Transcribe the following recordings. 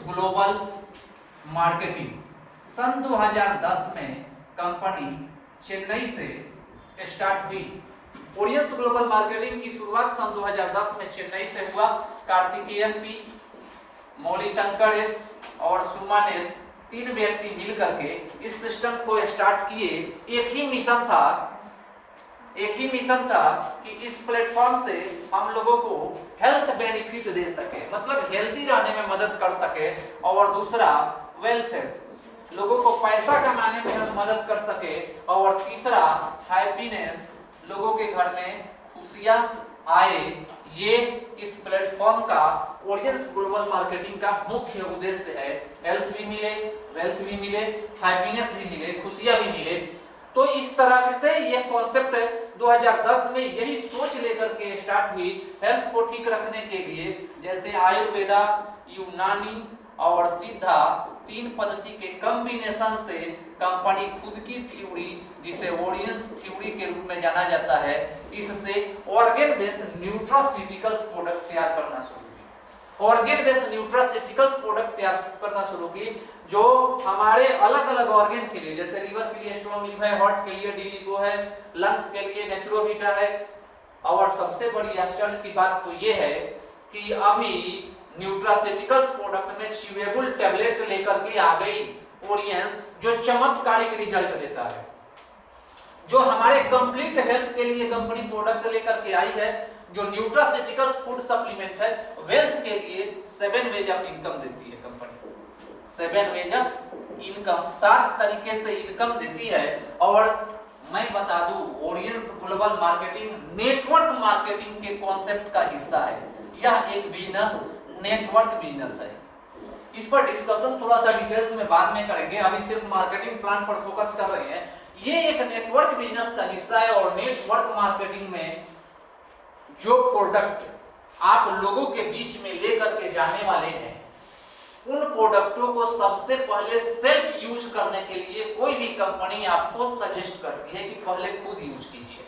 Global marketing सन 2010 में company Chennai से start हुई। ओरियंस ग्लोबल मार्केटिंग की शुरुआत सन 2010 में चेन्नई से हुआ। कार्तिकेयन पी, मौलीशंकर एस और सुमन एस, तीन व्यक्ति मिलकर के इस सिस्टम को स्टार्ट किए। एक ही मिशन था कि इस प्लेटफॉर्म से हम लोगों को हेल्थ बेनिफिट दे सके, मतलब हेल्दी रहने में मदद कर सके, और दूसरा वेल्थ, लोगों को पैसा कमाने में हम मदद कर सके, और तीसरा हैप्पीनेस, लोगों के घर में खुशियां आए। ये इस प्लेटफॉर्म का ओरियंस ग्लोबल मार्केटिंग का मुख्य उद्देश्य है। हेल्थ भी मिले, वेल्थ भी मिले, हैप्पीनेस भी मिले, खुशियां भी मिले। तो इस तरह से ये कॉन्सेप्ट 2010 में यही सोच लेकर के स्टार्ट हुई हेल्थ को ठीक रखने के लिए। जैसे आयुर्वेदा, यूनानी और सिद्धा, तीन पद्धति के कॉम्बिनेशन से कंपनी खुद की थ्योरी, जिसे ओरियंस थ्योरी के रूप में जाना जाता है, इससे ऑर्गेन बेस्ड न्यूट्रास्यूटिकल्स प्रोडक्ट तैयार करना शुरू की। ऑर्गेन बेस्ड न्यूट्रास्यूटिकल्स प्रोडक्ट तैयार करना शुरू की, जो हमारे अलग अलग ऑर्गेन के लिए, जैसे लीवर के लिए स्ट्रॉन्ग लीव है, हार्ट के लिए डीलिगो है, लंग्स के लिए नेचुरोवीटा है। और सबसे बड़ी आश्चर्य की बात तो ये है कि अभी न्यूट्रास्यूटिकल्स प्रोडक्ट में च्यूएबल टैबलेट लेकर के आ गई ओरियंस, जो चमत्कारिक रिजल्ट देता है, जो हमारे कंप्लीट हेल्थ के लिए कंपनी प्रोडक्ट लेकर के आई है, जो न्यूट्रास्यूटिकल्स फूड सप्लीमेंट है। वेल्थ के लिए 7 वेज ऑफ इनकम देती है कंपनी, 7 वेज ऑफ इनकम, 7 तरीके से इनकम देती है। और मैं बता दूं, ओरियंस ग्लोबल मार्केटिंग नेटवर्क मार्केटिंग के कॉन्सेप्ट का हिस्सा है। यह एक बिजनेस, नेटवर्क बिजनेस है। इस पर डिस्कशन थोड़ा सा डिटेल्स में बाद में करेंगे, अभी सिर्फ मार्केटिंग प्लान पर फोकस कर रहे हैं। ये एक नेटवर्क बिजनेस का हिस्सा है, और नेटवर्क मार्केटिंग में जो प्रोडक्ट आप लोगों के बीच में लेकर के जाने वाले हैं, उन प्रोडक्टों को सबसे पहले सेल्फ यूज करने के लिए कोई भी कंपनी आपको सजेस्ट करती है कि पहले खुद यूज कीजिए।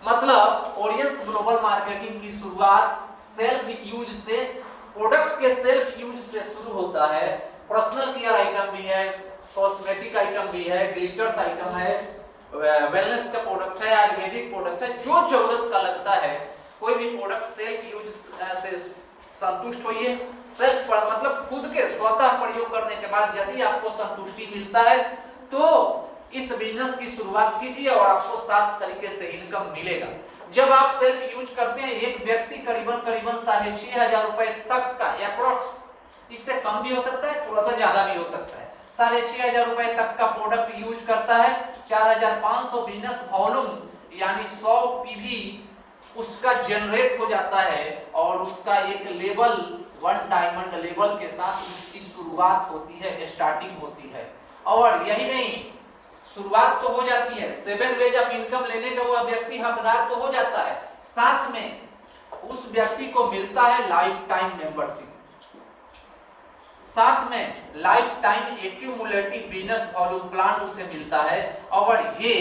मतलब ओरियंस ग्लोबल मार्केटिंग की शुरुआत सेल्फ यूज से, प्रोडक्ट के सेल्फ यूज से शुरू होता है। पर्सनल केयर आइटम भी है, कॉस्मेटिक आइटम भी है, ग्लिटर्स आइटम है, वेलनेस का प्रोडक्ट है, आयुर्वेदिक प्रोडक्ट है, जो जरूरत का लगता है कोई भी प्रोडक्ट सेल्फ यूज से संतुष्ट होइए। सेल्फ मतलब खुद के स्वतः प्रयोग करने के बाद यदि आपको संतुष्टि मिलता है तो इस बिजनेस की शुरुआत कीजिए, और आपको 7 तरीके से इनकम मिलेगा। जब आप सेल्फ यूज करते हैं, एक व्यक्ति करीबन 6,500 रुपए तक का अप्रोक्स, इससे कम भी हो सकता है, थोड़ा सा ज्यादा भी हो सकता है, 6,500 रुपए तक का प्रोडक्ट यूज करता है। 4,500 बिजनेस वॉल्यूम यानी 100 पीवी उसका जनरेट हो जाता है, और उसका एक लेवल, 1 डायमंड लेवल के साथ उसकी शुरुआत होती है, स्टार्टिंग होती है। और यही नहीं, शुरुआत तो हो जाती है, 7 वेज ऑफ इनकम लेने का वह व्यक्ति हकदार तो हो जाता है, साथ में उस व्यक्ति को मिलता है लाइफ टाइम मेंबरशिप, साथ में life time accumulative business volume plan उसे मिलता है। और ये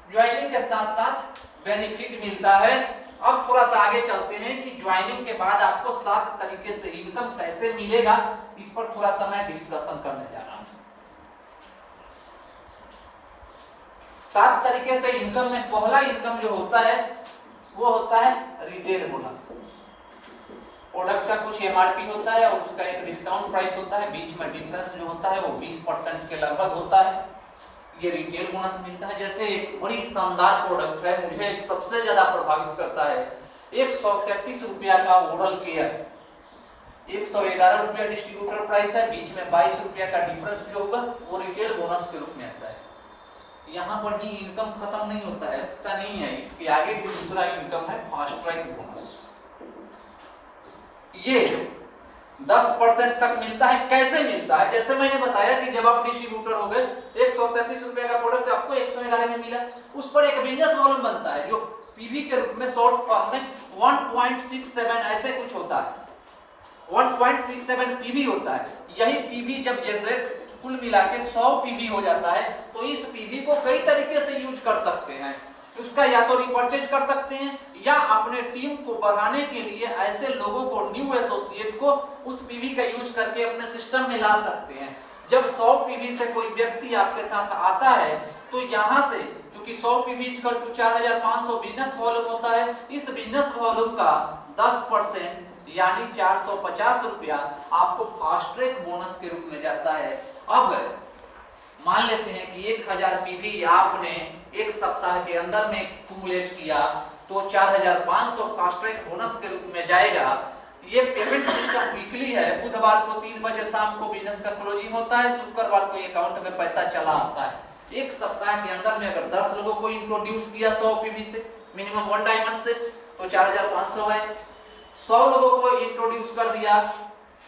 ज्वाइनिंग के साथ साथ बेनिफिट मिलता है। अब थोड़ा सा आगे चलते हैं कि ज्वाइनिंग के बाद आपको 7 तरीके से इनकम कैसे मिलेगा, इस पर थोड़ा सा मैं डिस्कशन करने जा रहा हूं। 7 तरीके से इनकम में पहला इनकम जो होता है वो होता है रिटेल बोनस। प्रोडक्ट का कुछ एमआरपी होता है और उसका एक डिस्काउंट प्राइस होता है, बीच में डिफरेंस जो होता है वो 20% के लगभग होता है, ये रिटेल बोनस मिलता है। जैसे एक बड़ी शानदार प्रोडक्ट है, मुझे सबसे ज्यादा प्रभावित करता है, 133 रुपया का ओरल केयर, 111 रुपया डिस्ट्रीब्यूटर प्राइस है, बीच में 22 रुपया का डिफरेंस जो होगा वो रिटेल बोनस के रूप में आता है। यहाँ पर ही इनकम खत्म नहीं होता है, इतना नहीं है, इसके आगे भी दूसरा इनकम है फास्ट ट्रैक बोनस, ये 10% तक मिलता है। कैसे मिलता है? जैसे मैंने बताया कि जब आप डिस्ट्रीब्यूटर हो गए, 133 रुपए का प्रोडक्ट आपको 111 में मिला, उस पर एक बिजनेस वॉल्यूम बनता है जो पीवी के रूप में शॉर्ट फॉर्म में 1.67 ऐसे कुछ होता है, 1.67 पीवी होता है। यही पीवी जब जनरेट कुल मिला के 100 पीवी हो जाता है, तो इस पीवी को कई तरीके से यूज कर सकते हैं। उसका या तो रिपर्चेज कर सकते हैं या अपने टीम को बढ़ाने के लिए ऐसे लोगों को, न्यू एसोसिएट को उस पीवी का यूज करके अपने सिस्टम में ला सकते हैं। जब 100 पीवी से कोई व्यक्ति आपके साथ आता है तो यहाँ से चूंकि 100 PV equal to 4500 business volume होता है, इस बिजनेस वॉल्यूम का 10% यानी 450 रुपया आपको फास्ट ट्रैक बोनस के रूप में जाता है। अब मान लेते हैं कि 1000 पीवी आपने एक सप्ताह के अंदर में एक्यूमुलेट किया तो 4500 फास्ट ट्रैक बोनस के रूप में जाएगा। ये पेमेंट सिस्टम वीकली है, बुधवार को 3 बजे शाम को बिजनेस का क्लोजिंग होता है, शुक्रवार को अकाउंट में पैसा चला आता है। एक सप्ताह के अंदर में अगर 10 लोगों को इंट्रोड्यूस किया 100 पीवी से, मिनिमम 1 डायमंड से, तो 4500 है। 100 लोगों को इंट्रोड्यूस कर दिया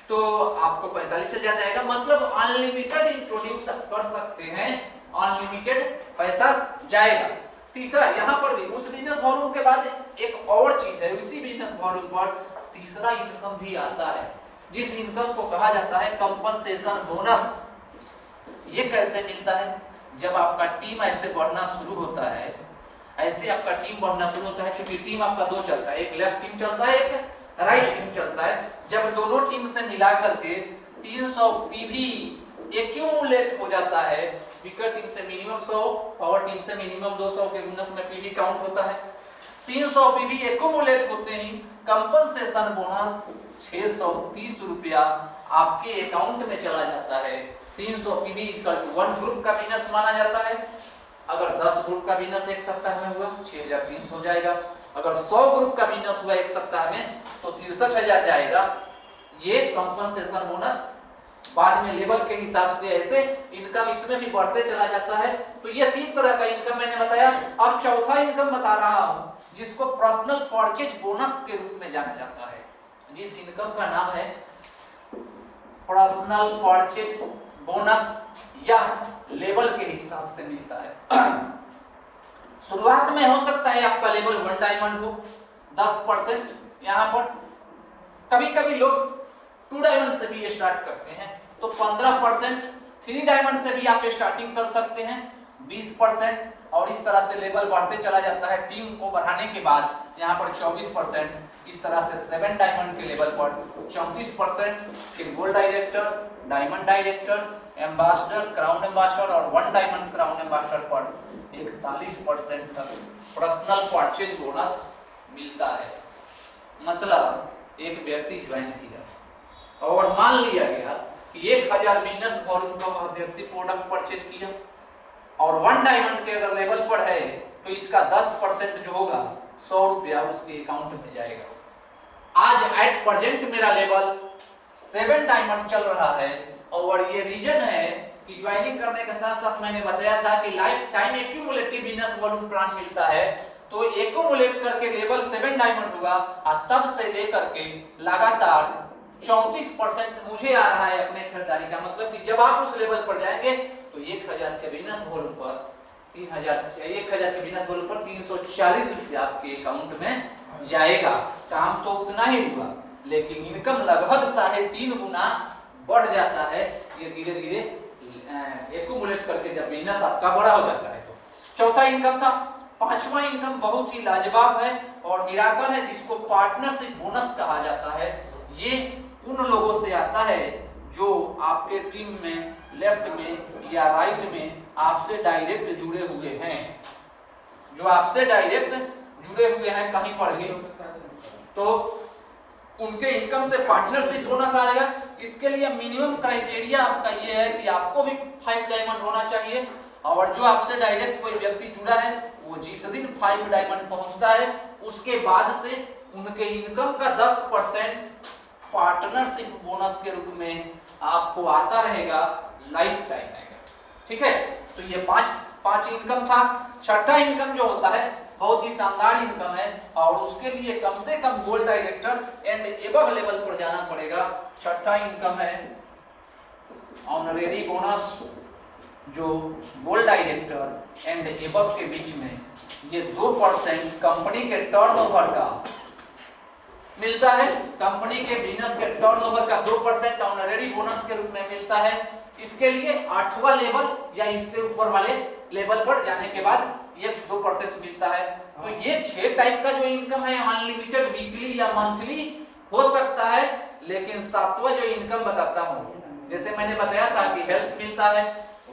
तो आपको 45,000 जाएगा। मतलब अनलिमिटेड इंट्रोड्यूस कर सकते हैं, अनलिमिटेड पैसा जाएगा। तीसरा, यहाँ पर भी उस बिजनेस वॉल्यूम के बाद एक और चीज है, उसी बिजनेस वॉल्यूम पर तीसरा इनकम भी आता है, जिस इनकम को कहा जाता है कंपनसेशन बोनस। ये कैसे मिलता है? जब आपका टीम ऐसे बढ़ना शुरू होता है, ऐसे आपका टीम बढ़ना शुरू होता है, क्योंकि टीम आपका दो चलता है, एक लेफ्ट टीम चलता है, एक राइट टीम चलता है। जब दोनों टीम से मिला करके 300 पीवी एक्यूमुलेट हो जाता है, वीकर टीम से मिनिमम 100, पावर टीम से मिनिमम 200 के गुणक में पीवी काउंट होता है। 300 पीवी एक्यूमुलेट होते ही कंपनसेशन बोनस 630 रुपया आपके अकाउंट में चला जाता है। 300 पीवी इक्वल टू 1 ग्रुप का बिजनेस माना जाता है। अगर 10 ग्रुप का बिजनेस एक सप्ताह में हुआ 6300 हो जाएगा। अगर 100 ग्रुप का बिजनेस हुआ एक सप्ताह में तो 63,000 जाएगा। ये कंपनसेशन बोनस बाद में लेवल के हिसाब से ऐसे इनकम इसमें भी बढ़ते चला जाता है। तो ये 3 तरह का इनकम मैंने बताया। अब चौथा इनकम बता रहा हूं, जिसको पर्सनल परचेज बोनस के रूप में जाना जाता है। जिस इनकम का नाम है पर्सनल परचेज बोनस, या लेवल के हिसाब से मिलता है। शुरुआत में हो सकता है आपका लेवल 1 डायमंड हो, 10% यहाँ पर। कभी कभी लोग 2 डायमंड से भी स्टार्ट करते हैं, तो 15%, 3 डायमंड से भी आप स्टार्टिंग कर सकते हैं 20%, और इस तरह से लेवल बढ़ते चला जाता है। टीम को बढ़ाने के बाद यहाँ पर 24%, इस तरह से 7 डायमंड के लेवल पर 34%, फिर gold director, diamond director, ambassador, crown ambassador और 1 डायमंड क्राउन एम्बेसडर पर 41% तक पर्सनल परचेज बोनस मिलता है। मतलब एक व्यक्ति ज्वाइन किया और मान लिया गया कि 1000 बिजनेस वॉल्यूम का वह व्यक्ति प्रोडक्ट परचेज किया और 1 डायमंड के अगर लेवल पर है तो इसका 10% जो होगा 100 रुपया उसके अकाउंट में जाएगा। आज एट प्रेजेंट मेरा लेवल 7 डायमंड चल रहा है, और ये रीजन है कि ज्वाइनिंग करने के साथ साथ मैंने बताया था कि life time accumulative business volume plan मिलता है। तो एक्यूमुलेट करके लेवल 7 डायमंड हुआ और तब से लेकर के लगातार 34% मुझे आ रहा है अपने खरीदारी का। मतलब कि जब आप उस लेवल पर जाएंगे तो 1000 के बिजनेस वॉल्यूम पर 1000 के बिजनेस वॉल्यूम पर 340 रुपया आपके अकाउंट में जाएगा। काम तो उतना ही हुआ, लेकिन इनकम लगभग 3.5 गुना बढ़ जाता है। ये धीरे धीरे एक्यूमुलेट करके जब बिजनेस आपका बड़ा हो जाता है। तो चौथा इनकम था। पांचवा इनकम बहुत ही लाजवाब है और मिराकल है, जिसको पार्टनरशिप बोनस कहा जाता है। ये उन लोगों से आता है जो आपके टीम में लेफ्ट में या राइट में आपसे डायरेक्ट जुड़े हुए हैं, जो आपसे डायरेक्ट जुड़े हुए हैं कहीं पर भी, तो उनके इनकम से पार्टनरशिप बोनस आएगा। इसके लिए मिनिमम क्राइटेरिया आपका ये है कि आपको भी 5 डायमंड होना चाहिए, और जो आपसे डायरेक्ट कोई व्यक्ति जुड़ा है वो जिस दिन 5 डायमंड पहुंचता है उसके बाद से उनके इनकम का 10% पार्टनरशिप बोनस के रूप में आपको आता रहेगा, लाइफ टाइम आएगा। ठीक है, तो ये पांच इनकम था। छठा इनकम जो होता है बहुत ही शानदार इनकम है, और उसके लिए कम से कम gold director and above level पर जाना पड़ेगा। छठा इनकम है ऑनरेरी बोनस, जो गोल्ड डायरेक्टर एंड एबव के बीच में ये 2% कंपनी के टर्नओवर का मिलता है। कंपनी के बिजनेस के टर्नओवर का 2% ऑनरेरी बोनस के रूप में मिलता है। इसके लिए 8वां लेवल या इससे ऊपर वाले लेवल पर जाने के बाद ये 2% मिलता है। तो ये 6 टाइप का जो इनकम है अनलिमिटेड वीकली या मंथली हो सकता है। लेकिन सातवां जो इनकम बताता हूँ, जैसे मैंने बताया था कि हेल्थ मिलता है,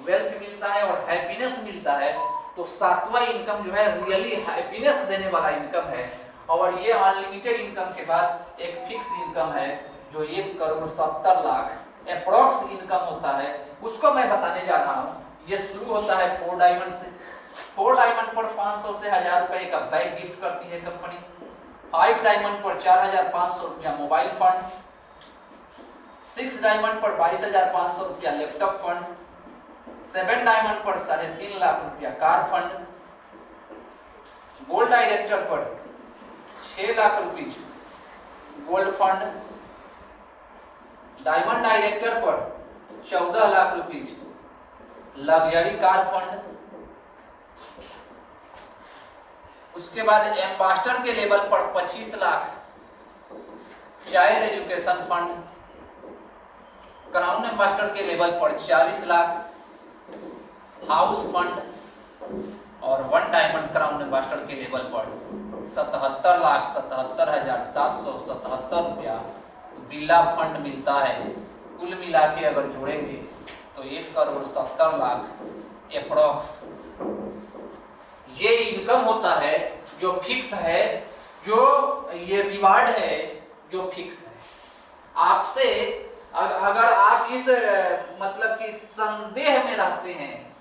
वेल्थ मिलता है और हैप्पीनेस मिलता है, तो सातवां इनकम जो है रियली हैप्पीनेस देने वाला इनकम है। और ये अनलिमिटेड इनकम के बाद एक फिक्स इनकम है जो 1,70,00,000 अप्रॉक्स इनकम होता है, उसको मैं बताने जा रहा हूँ। ये शुरू होता है 4 डायमंड से। 4 डायमंड पर 500 से 1000 रुपए का बैग गिफ्ट करती है कंपनी। 5 डायमंड पर 4500 रुपया मोबाइल फंड। 6 डायमंड पर 22,500 रुपया लैपटॉप फंड। 7 डायमंड पर 3.5 लाख रुपया कार फंड। गोल्ड डायरेक्टर पर 6 lakh rupees gold fund. Diamond director पर 14 lakh rupees luxury car fund. उसके बाद एम्बास्टर के लेवल पर 25 lakh child education fund. Crown ambassador के लेवल पर 40 लाख हाउस फंड। और 1 डायमंड क्राउन एम्बास्टर के लेवल पर 77,77,777 रुपया बिरला फंड मिलता है। कुल मिला के अगर जोड़ेंगे तो 1,70,00,000 अप्रॉक्स ये इनकम होता है जो फिक्स है, जो ये रिवार्ड है जो फिक्स है। आपसे अगर आप इस मतलब कि संदेह में रहते हैं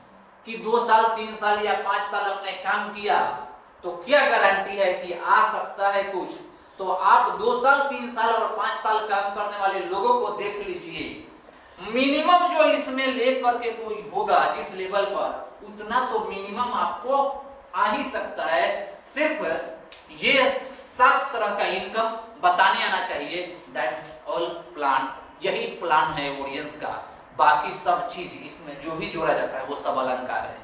कि 2 साल 3 साल या 5 साल हमने काम किया तो क्या गारंटी है कि आ सकता है कुछ, तो आप 2 साल 3 साल और 5 साल काम करने वाले लोगों को देख लीजिए। मिनिमम जो इसमें ले करके कोई होगा जिस लेवल पर, उतना तो मिनिमम आपको आ ही सकता है। सिर्फ ये 7 तरह का इनकम बताने आना चाहिए। दैट्स ऑल प्लान, यही प्लान है ऑडियंस का। बाकी सब चीज इसमें जो भी जोड़ा जाता है वो सब अलंकार है।